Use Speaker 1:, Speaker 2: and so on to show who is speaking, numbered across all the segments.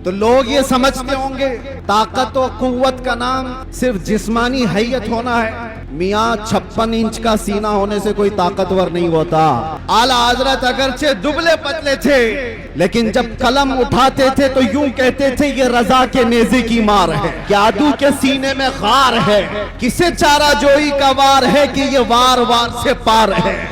Speaker 1: तो लोग ये समझते होंगे ताकत और कुव्वत का नाम सिर्फ जिस्मानी हैयत होना है। मियाँ 56 इंच का सीना होने से कोई ताकतवर नहीं होता। आला हजरत अगरचे दुबले पतले थे, लेकिन जब कलम उठाते थे तो यूं कहते थे ये रजा के नेज़े की मार है, जादू के सीने में खार है, किसे चारा जोई का वार है कि ये वार वार से पार है।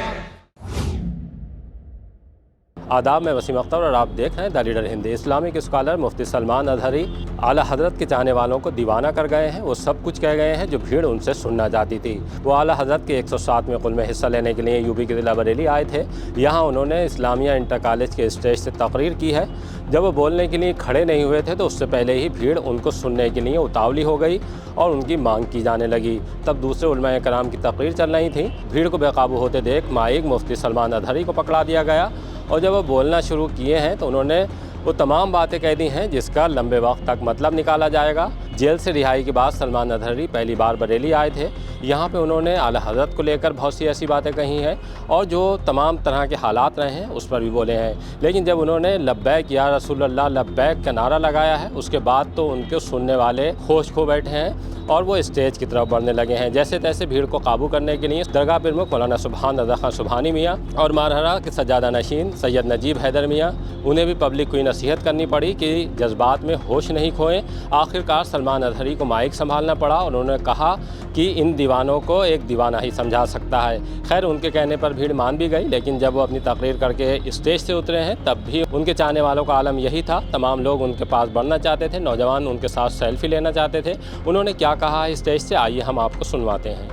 Speaker 2: आदाब में वसीम अख्तर और आप देख रहे हैं The Leader Hindi. Islamic scholar मुफ्ती सलमान अजहरी आला हज़रत के चाहने वालों को दीवाना कर गए हैं। वो सब कुछ कह गए हैं जो भीड़ उनसे सुनना चाहती थी। वो आला हज़रत के 107वें कुल में हिस्सा लेने के लिए यूपी के ज़िला बरेली आए थे। यहाँ उन्होंने इस्लामिया इंटर कॉलेज के स्टेज से तकरीर की है। जब वो बोलने के लिए खड़े नहीं हुए थे तो उससे पहले ही भीड़ उनको सुनने के लिए उतावली हो गई और उनकी मांग की जाने लगी। तब दूसरे उलमाए कराम की तकरीर चल रही थी। भीड़ को बेकाबू होते देख माइक मुफ्ती सलमान अजहरी को पकड़ा दिया गया और जब वो बोलना शुरू किए हैं तो उन्होंने वो तमाम बातें कह दी हैं जिसका लंबे वक्त तक मतलब निकाला जाएगा। जेल से रिहाई के बाद सलमान अजहरी पहली बार बरेली आए थे। यहाँ पे उन्होंने आला हज़रत को लेकर बहुत सी ऐसी बातें कही हैं और जो तमाम तरह के हालात रहे हैं उस पर भी बोले हैं। लेकिन जब उन्होंने लब्बैक या रसूलल्लाह लब्बैक का नारा लगाया है उसके बाद तो उनके सुनने वाले होश खो बैठे हैं और वो स्टेज की तरफ बढ़ने लगे हैं। जैसे तैसे भीड़ को काबू करने के लिए दरगाह प्रमुख मौलाना सुबहान रज़ा खान सुबहानी मियाँ और मारहरा के सज्जादा नशीन सैयद नजीब हैदर मियाँ, उन्हें भी पब्लिक को नसीहत करनी पड़ी कि जज्बात में होश नहीं खोएं। आखिरकार सलमान अजहरी को माइक संभालना पड़ा और उन्होंने कहा कि इन दीवानों को एक दीवाना ही समझा सकता है। खैर उनके कहने पर भीड़ मान भी गई, लेकिन जब वो अपनी तकरीर करके स्टेज से उतरे हैं तब भी उनके चाहने वालों का आलम यही था। तमाम लोग उनके पास बढ़ना चाहते थे, नौजवान उनके साथ सेल्फी लेना चाहते थे। उन्होंने क्या कहा है स्टेज से, आइए हम आपको सुनवाते हैं।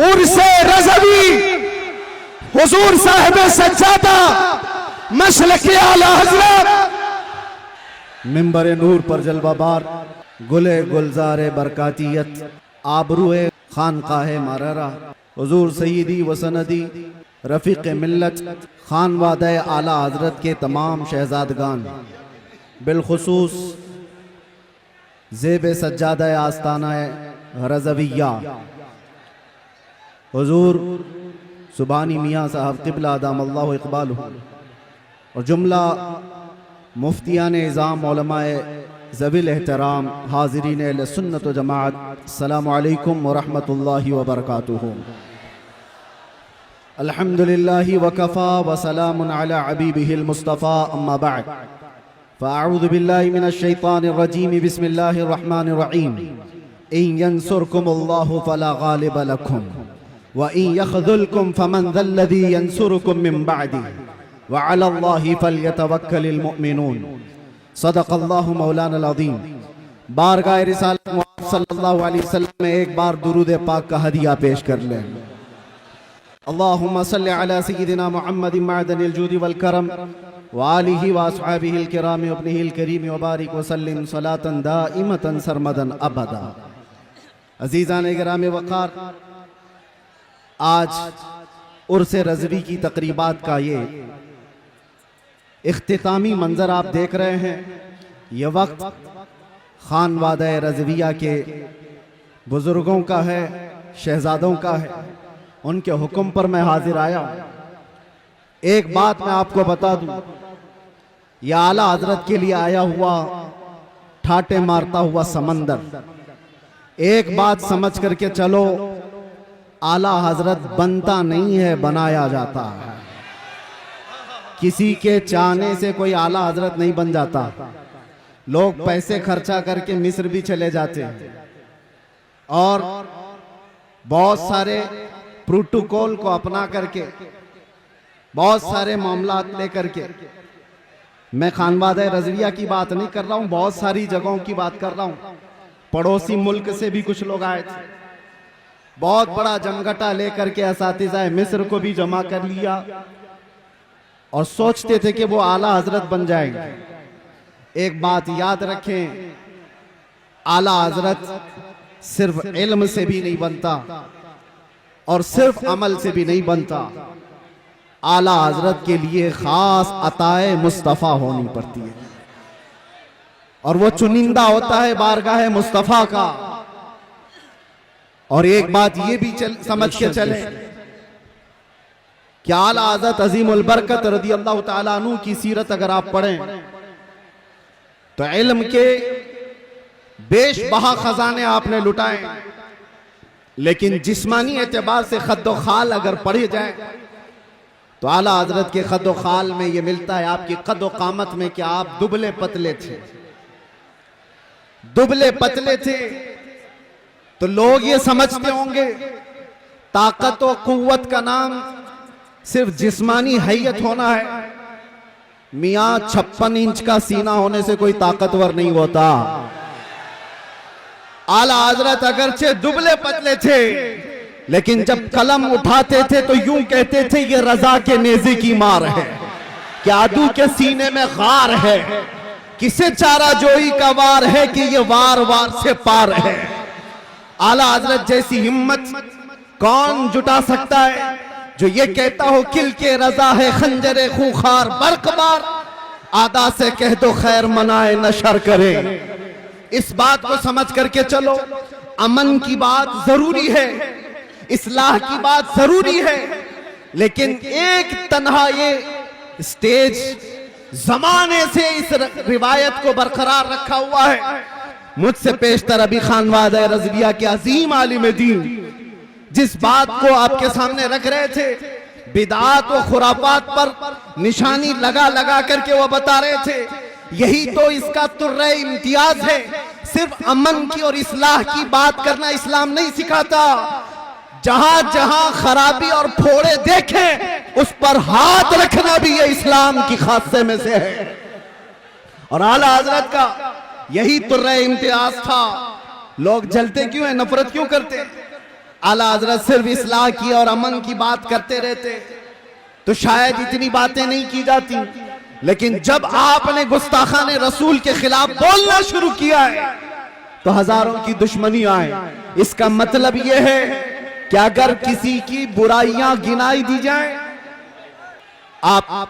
Speaker 1: उर्से रज़वी हुजूर साहिब सज्जादा मशरक़ आला हज़रत मिंबर नूर पर जलवाबार गुले गुलजारे बरकातियत आबरूए खानकाहे माररा हुजूर सईदी व सनदी रफ़ीक़ मिल्लत खानवादे आला हज़रत के तमाम शहजादगान, बिलखुसूस ज़ेब सज्जादा आस्ताना रज़विया हुजूर सुबहानी मियाँ साहब क़िबला अदामल्लाहु इक़बालहु और जुमला मुफ्तियान निज़ाम उलमाए ज़विल एहतराम हाज़रीन अहले सुन्नत व जमाअत, अस्सलामु अलैकुम व रहमतुल्लाहि व बरकातुहू। अल्हम्दुलिल्लाहि व कफ़ा व सलामुन अला हबीबिहिल मुस्तफ़ा, अम्मा बअद, फ़अऊज़ु बिल्लाहि मिनश शैतानिर रजीम, बिस्मिल्लाहिर रहमानिर रहीम। इन यंसुरकुमुल्लाहु फला गालिब लकुम व इन यख़ज़ुलकुम फमन ज़ल्लज़ी यंसुरुकुम मिन बअदी व अलल्लाहि फल्यतवक्कलिल मुमिनून। सदक़ल्लाहु मौलाना अज़ीम। बारगाह रिसालत मुहम्मद सल्लल्लाहु अलैहि वसल्लम में एक बार दुरूद पाक का हदिया पेश कर लें। अल्लाहुम्मा सल्लि अला सय्यिदिना मुहम्मदिन मअदनिल जूदि वल करम व आलिहि व अस्हाबिहिल किराम व इब्निहिल करीम व बारिक व सल्लिम सलातन दाइमतन सरमदन अबदा। अज़ीज़ान गिराम वक़ार, आज उर्स रज़वी की तक़रीबात का ये इख्तितामी मंजर आप देख रहे हैं। ये वक्त खानवादा रज़विया के बुज़ुर्गों का है, शहजादों का है। उनके हुक्म पर मैं हाजिर आया। एक बात मैं आपको बता दूं, यह आला हज़रत के लिए आया हुआ ठाटे मारता हुआ समंदर। एक बात समझ करके चलो, आला हज़रत बनता नहीं है, बनाया जाता है। किसी के चाहने से कोई आला हज़रत नहीं बन जाता। लोग पैसे खर्चा करके मिस्र भी चले जाते हैं और बहुत सारे प्रोटोकॉल को अपना करके, बहुत सारे मामलात लेकर के, मैं खानवादा रज़विया की बात नहीं कर रहा हूं, बहुत सारी जगहों की बात कर रहा हूं। पड़ोसी मुल्क से भी कुछ लोग आए थे, बहुत बड़ा जमघटा लेकर के असातिज़ा मिस्र को भी जमा कर लिया और सोचते थे कि वो आला हज़रत बन जाएंगे। एक बात याद रखें, आला हज़रत सिर्फ इल्म से भी नहीं बनता और सिर्फ अमल से भी नहीं बनता। आला हज़रत के लिए खास अताए मुस्तफ़ा होनी पड़ती है और वो चुनिंदा होता है बारगाह मुस्तफ़ा का। और एक बात ये भी समझ के चले कि आला हज़रत अज़ीमुल बरकत रज़ियल्लाहु ताला अन्हु की सीरत अगर आप पढ़ें तो इल्म के बेशबहा खजाने आपने लुटाए, लेकिन जिस्मानी एतबार से खद्दो खाल अगर पढ़े जाए तो आला हजरत के खद्दो खाल में यह मिलता है आपकी कद्दो कामत में कि आप दुबले पतले थे। दुबले पतले थे तो लोग ये समझते होंगे ताकत और कुव्वत का नाम सिर्फ जिस्मानी हैयत होना है। मियां 56 इंच का सीना होने से कोई ताकतवर नहीं होता। आला हजरत अगरचे दुबले पतले थे, लेकिन जब कलम उठाते थे तो यूं कहते थे ये रजा के नेज़े की मार है, कि आदू के सीने में गार है, किसे चारा जोई का वार है कि ये वार वार से पार है। आला हजरत जैसी हिम्मत कौन जुटा सकता है जो ये कहता हो किल के रजा है खंजरे खूंखार बरकबार, आदा से कह दो खैर मनाए नशर करे। इस बात को समझ करके चलो, अमन की बात जरूरी है, इस्लाह की बात जरूरी है, लेकिन एक तन्हा ये स्टेज जमाने से इस रिवायत को बरकरार रखा हुआ है। मुझसे पेशतर अभी खानवादा रज़विया के अजीम आलिम दीन जिस बात को आपके सामने रख रहे थे, बिदात व खुराफात पर निशानी लगा लगा करके वो बता रहे थे, यही तो इसका तुर्रे इम्तियाज है। सिर्फ अमन की और इस्लाह की बात करना इस्लाम नहीं सिखाता, जहां जहां खराबी और फोड़े देखें उस पर हाथ रखना भी ये इस्लाम की खासे में से है। और आला हजरत का यही तुर्रे इम्तियाज था। लोग जलते क्यों हैं, नफरत क्यों करते? आला हजरत सिर्फ इस्लाह की और अमन की बात करते रहते तो शायद इतनी बातें नहीं की जाती, लेकिन जब आपने गुस्ताखाने रसूल के खिलाफ बोलना शुरू किया है तो हजारों की दुश्मनी आए। इसका मतलब यह है कि अगर किसी की बुराइयां गिनाई दी जाए, आप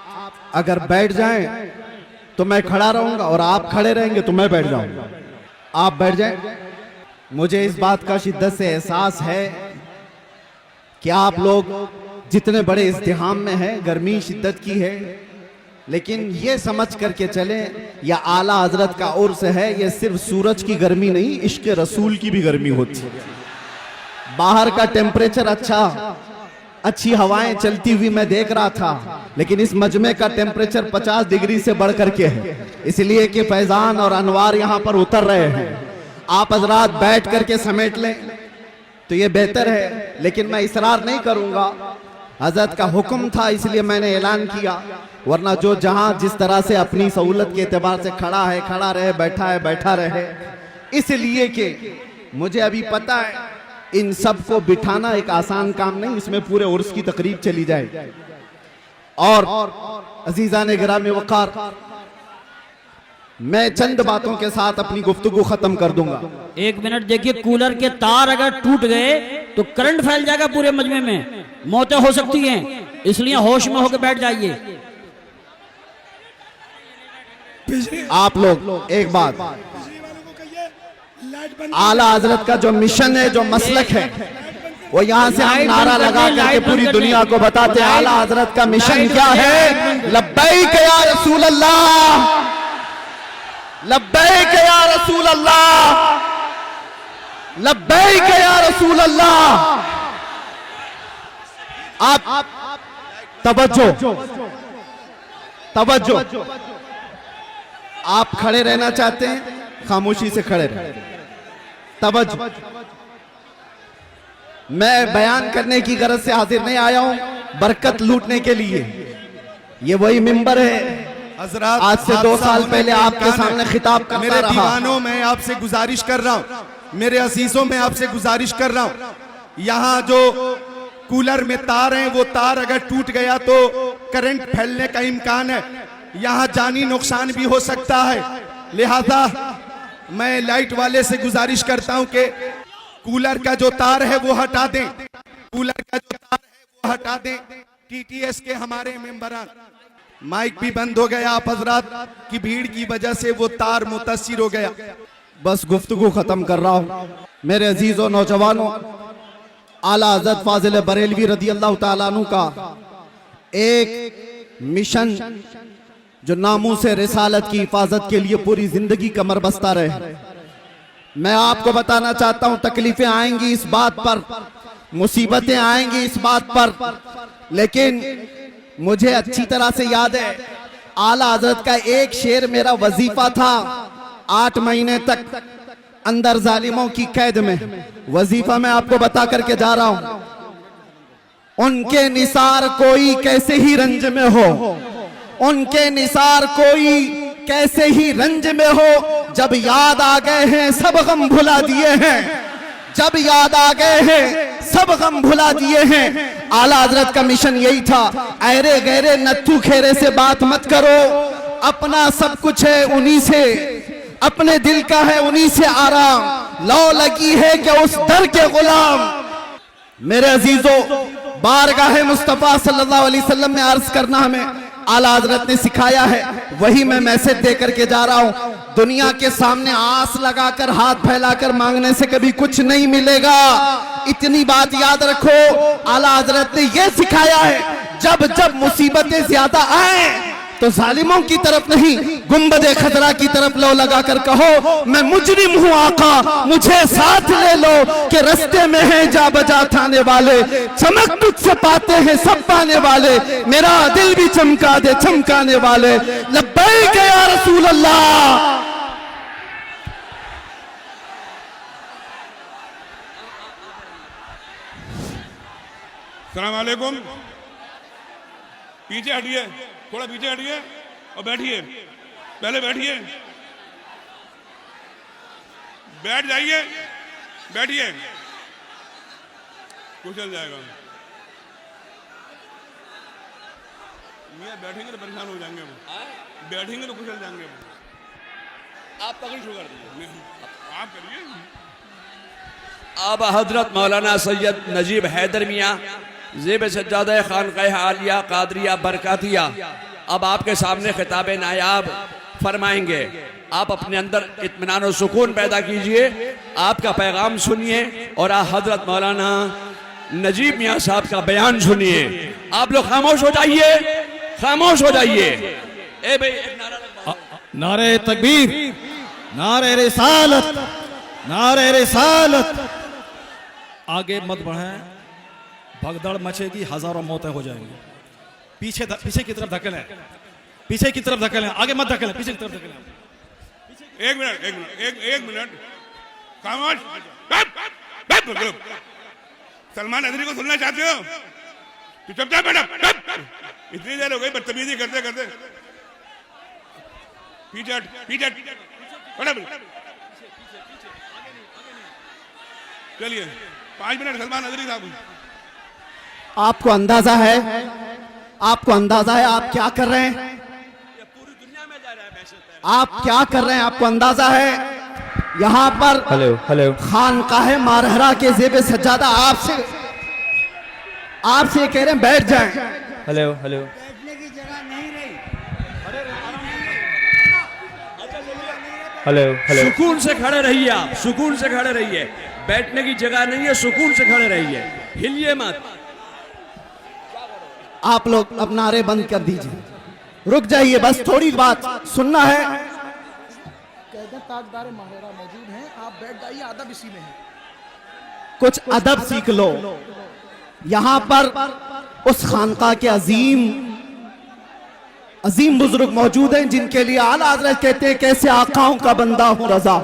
Speaker 1: अगर बैठ जाएं तो मैं खड़ा रहूंगा, और आप खड़े रहेंगे तो मैं बैठ जाऊंगा। आप बैठ जाएं। मुझे इस बात का शिद्दत से एहसास है कि आप लोग जितने बड़े इज़्तिहाम में हैं, गर्मी शिद्दत की है, लेकिन ये समझ करके चलें यह आला हजरत का उर्स है। ये सिर्फ सूरज की गर्मी नहीं, इश्क रसूल की भी गर्मी होती है। बाहर का टेम्परेचर अच्छा, अच्छी हवाएं चलती हुई मैं देख रहा था, लेकिन इस मजमे का टेम्परेचर 50 डिग्री से बढ़ करके है, इसलिए कि फैजान और अनवार यहां पर उतर रहे हैं। आप हजरात बैठ करके समेट लें तो ये बेहतर है, लेकिन मैं इसरार नहीं करूंगा। हजरत का हुक्म था इसलिए मैंने ऐलान किया, वरना जो जहां जिस तरह से अपनी सहूलत के एतबार से खड़ा है खड़ा रहे, बैठा है बैठा रहे। इसलिए कि मुझे अभी पता है इन सब को बिठाना एक आसान काम नहीं, इसमें पूरे उर्स की तकरीब चली जाए। और अजीजान गिरामी वक़ार, मैं चंद बातों के साथ अपनी गुफ्तगू खत्म कर दूंगा।
Speaker 3: 1 मिनट देखिए, कूलर के तार अगर टूट गए तो करंट फैल जाएगा पूरे मजमे में, मौतें हो सकती हैं, इसलिए होश में होकर बैठ जाइए।
Speaker 1: आप लोग एक बात, आला हजरत का जो मिशन है, जो मसलक है, वो यहाँ से हम नारा लगा करके पूरी दुनिया को बताते हैं आला हजरत का मिशन क्या है। लब्बैक या रसूल अल्लाह, लब्बैक या रसूल अल्लाह, लब्बैक या रसूल अल्लाह। आप तवज्जो तवज्जो, आप खड़े रहना चाहते हैं, खामोशी से खड़े रहे। तवज्जो, मैं बयान करने की गरज से हाजिर नहीं आया हूं, बरकत लूटने के लिए। ये वही मिंबर है
Speaker 4: हज़रात,
Speaker 1: आज से 2 साल पहले आपके सामने खिताब करता
Speaker 4: मेरे
Speaker 1: रहा।
Speaker 4: दीवानों में आपसे गुजारिश कर रहा हूँ, मेरे अजीजों में आपसे गुजारिश कर रहा हूँ, यहाँ जो कूलर में तार हैं वो तार अगर टूट गया तो करंट फैलने का इम्कान है, यहाँ जानी नुकसान भी हो सकता है। लिहाजा मैं लाइट वाले से गुजारिश करता हूँ कि कूलर का जो तार है वो हटा दें, कूलर का जो तार है वो हटा दें। टीटीएस के हमारे मेंबरान, माइक भी बंद हो गया, आप हजरात की भीड़ की वजह से वो तार मुतासिर हो गया।
Speaker 1: बस गुफ्तगू खत्म कर रहा हूं। मेरे अजीजों नौजवानों, आला हज़रत फाजिल बरेलवी रदी अल्लाह ताला अन्हु का एक मिशन जो नामूस रिसालत की हिफाजत के लिए पूरी जिंदगी कमर बस्ता रहे। मैं आपको बताना चाहता हूं, तकलीफें आएंगी इस बात पर, मुसीबतें आएंगी इस बात पर, लेकिन मुझे अच्छी तरह से याद है आला हजरत का एक शेर मेरा वजीफा था 8 महीने तक अंदर जालिमों की कैद में। वजीफा मैं आपको बता करके जा रहा हूं। उनके निसार कोई कैसे ही रंज में हो, उनके निसार कोई कैसे ही रंज में हो, जब याद आ गए हैं सब गम भुला दिए हैं, जब याद आ गए हैं सब गम भुला दिए हैं। आला हजरत का मिशन यही था, अरे गहरे नत्थू खेरे से बात मत करो, अपना सब कुछ है उन्हीं से, अपने दिल का है उन्हीं से आराम, लौ लगी है कि उस दर के गुलाम। मेरे अजीजों, बारगाह मुस्तफा सल्लल्लाहु अलैहि वसल्लम में अर्ज करना हमें आला हजरत ने सिखाया है, वही मैं मैसेज दे करके जा रहा हूं। दुनिया के सामने आस लगाकर हाथ फैलाकर मांगने से कभी कुछ नहीं मिलेगा, इतनी बात याद रखो। आला हजरत ने यह सिखाया है, जब जब मुसीबतें ज्यादा आए तो जालिमों की तरफ नहीं, गुंबदे खतरा की तरफ लो लगाकर कहो, मैं मुजरिम हूं आका, मुझे साथ ले लो कि रस्ते में है जा बजा थाने वाले, चमक तुझसे पाते हैं सब पाने वाले, मेरा दिल भी चमका दे चमकाने वाले, लब्बैक या रसूल अल्लाह।
Speaker 5: सलाम वालेकुम। पीछे हटिए, थोड़ा पीछे हटिए और बैठिए, पहले बैठिए, बैठ जाइए, बैठिए, कुचल जाएगा। बैठेंगे तो परेशान हो जाएंगे, वो बैठेंगे तो कुचल जाएंगे। वो आप पकड़ शुरू कर दीजिए, आप करिए।
Speaker 6: अब हजरत मौलाना सैयद नजीब हैदर मियाँ ज़ेब सज्जादा खानकाह आलिया कादरिया बरकातिया अब आपके सामने खिताब नायाब फरमाएंगे। आप अपने अंदर इत्मीनान और सुकून पैदा कीजिए, आपका पैगाम सुनिए और हजरत मौलाना नजीब मियाँ साहब का बयान सुनिए। आप लोग खामोश हो जाइए, खामोश हो जाइए। ए भाई एक नारा लगवा।
Speaker 7: नारे तकबीर, नारे रिसालत, नारे रिसालत। आगे मत बढ़ें, भगदड़ मचेगी, हजारों मौतें हो जाएंगी। पीछे की तरफ धकेलें, पीछे की तरफ धकेलें, आगे मत धकेलें, पीछे की तरफ धकेलें।
Speaker 5: एक मिनट, एक मिनट, खामोश। सलमान अदरी को सुनना चाहते हो तो चुपचाप बैठो। इतनी देर हो गई बदतमीजी करते करते। पीछे हट, पीछे हट, चलिए 5 मिनट। सलमान अदरी साहब,
Speaker 1: आपको अंदाजा है, आपको अंदाजा है आप क्या कर रहे हैं, आप क्या कर रहे हैं, आपको अंदाजा है। यहाँ पर
Speaker 8: हेलो
Speaker 1: खानकाह मारहरा के ज़ेब सज्जादा आपसे कह रहे हैं बैठ जाएं।
Speaker 8: हेलो
Speaker 9: बैठने की जगह नहीं रही।
Speaker 8: हेलो
Speaker 6: सुकून से खड़े रहिए, आप सुकून से खड़े रहिए, बैठने की जगह नहीं है, सुकून से खड़े रहिए, हिलिए मत।
Speaker 1: आप लोग अब नारे बंद कर दीजिए, रुक जाइए, बस थोड़ी बात सुनना है।
Speaker 9: ताजदार माहिरा मौजूद हैं, आप बैठ जाइए, अदब इसी में है।
Speaker 1: कुछ अदब सीख लो। यहाँ पर उस खानका के अजीम बुजुर्ग मौजूद हैं जिनके लिए आला हज़रत कहते हैं कैसे आकाओं का बंदा हूं रजा,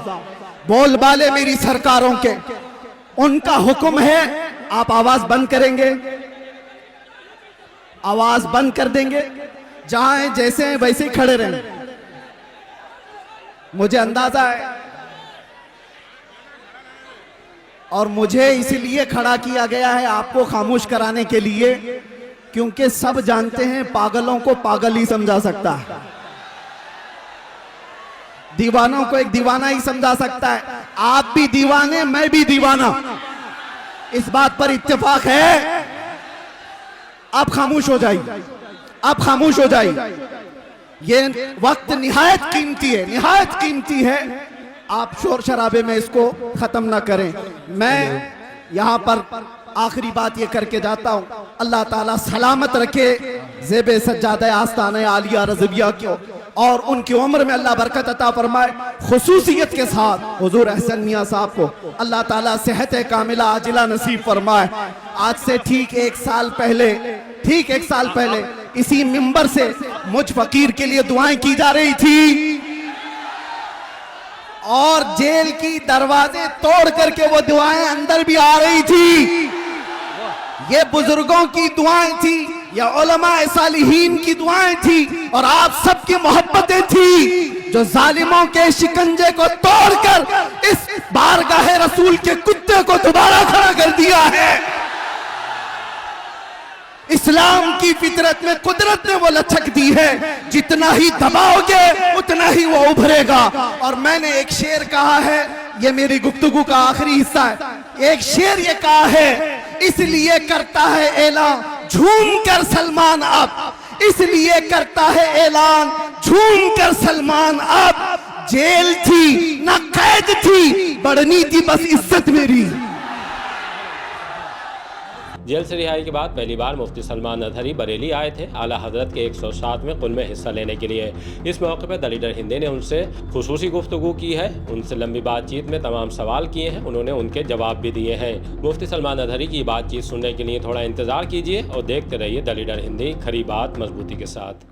Speaker 1: बोल बाले मेरी सरकारों के, उनका हुक्म है। आप आवाज बंद करेंगे, आवाज बंद कर देंगे, जहां हैं जैसे हैं वैसे ही खड़े रहें। मुझे अंदाजा है और मुझे इसलिए खड़ा किया गया है आपको खामोश कराने के लिए, क्योंकि सब जानते हैं पागलों को पागल ही समझा सकता है, दीवानों को एक दीवाना ही समझा सकता है। आप भी दीवाने, मैं भी दीवाना, इस बात पर इत्तेफाक है। आप खामोश हो जाइए, आप खामोश हो जाइए। ये वक्त निहायत कीमती है, निहायत कीमती है। आप शोर शराबे में इसको खत्म ना करें। मैं यहाँ पर आखिरी बात ये करके जाता हूँ, अल्लाह ताला सलामत रखे ज़ेब सज्जादा आस्ताना आलिया रज़विया को और उनकी उम्र में अल्लाह बरकत अता फरमाए। खुसूसियत के साथ हुजूर अहसन मियाँ साहब को अल्लाह ताला सेहत कामिला आजिला नसीब फरमाए। आज से ठीक एक साल पहले इसी मिंबर से मुझ फकीर के लिए दुआएं की जा रही थी और जेल की दरवाजे तोड़ करके वो दुआएं अंदर भी आ रही थी। ये बुजुर्गों की दुआएं थी, या उलमाए सालिहीन की दुआएं थी और आप सबकी मोहब्बतें थी जो जालिमों के शिकंजे को तोड़कर इस बारगाहे रसूल के कुत्ते को दोबारा खड़ा कर दिया है। इस्लाम की फितरत में कुदरत ने वो लचक दी है, जितना ही दबाओगे उतना ही वो उभरेगा। और मैंने एक शेर कहा है, ये मेरी गुफ्तगू का आखिरी हिस्सा है। एक शेर ये कहा है, इसलिए करता है ऐलान झूम कर सलमान अब, इसलिए करता है ऐलान झूम कर सलमान अब। जेल थी ना कैद थी, बढ़नी थी बस इज्जत मेरी।
Speaker 2: जेल से रिहाई के बाद पहली बार मुफ्ती सलमान अजहरी बरेली आए थे आला हजरत के 107वें कुल में हिस्सा लेने के लिए। इस मौके पर द लीडर हिंदी ने उनसे खुसूसी गुफ्तगू की है, उनसे लंबी बातचीत में तमाम सवाल किए हैं, उन्होंने उनके जवाब भी दिए हैं। मुफ्ती सलमान अजहरी की बातचीत सुनने के लिए थोड़ा इंतजार कीजिए और देखते रहिए द लीडर हिंदी, खरी बात मजबूती के साथ।